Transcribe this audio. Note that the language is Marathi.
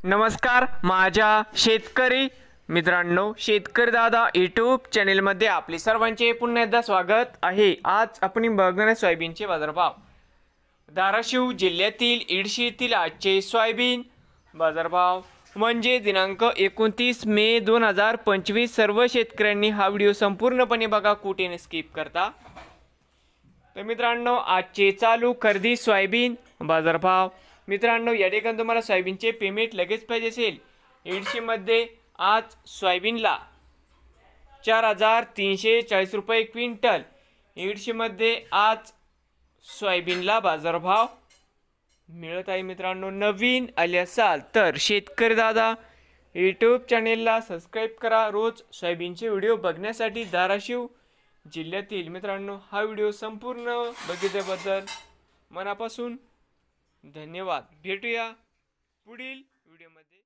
नमस्कार माझ्या शेतकरी मित्रांनो, शेतकरी दादा यूट्यूब चॅनलमध्ये आपले सर्वांचे पुन्हा एकदा स्वागत आहे। आज आपण बघणार सोयाबीनचे बाजारभाव। धाराशिव जिल्ह्यातील इडशी येथील आजचे सोयाबीन बाजारभाव म्हणजे दिनांक 29 मे 2025। सर्व शेतकऱ्यांनी हा व्हिडिओ संपूर्णपणे बघा, कुठे स्किप करता। तर मित्रांनो, आजचे चालू खरेदी सोयाबीन बाजारभाव। मित्रांनो, या ठिकाणी तुम्हाला सोयाबीनचे पेमेंट लगेच पाहिजे असेल, इडशीमध्ये आज सोयाबीनला 4340 रुपये क्विंटल। इडशीमध्ये आज सोयाबीनला बाजारभाव मिळत आहे। मित्रांनो, नवीन आले असाल तर शेतकरी दादा यूट्यूब चॅनेलला सबस्क्राईब करा रोज सोयाबीनचे व्हिडिओ बघण्यासाठी। धाराशिव जिल्ह्यातील मित्रांनो, हा व्हिडिओ संपूर्ण बघितल्याबद्दल मनापासून धन्यवाद। भेटूया पुढील व्हिडिओमध्ये।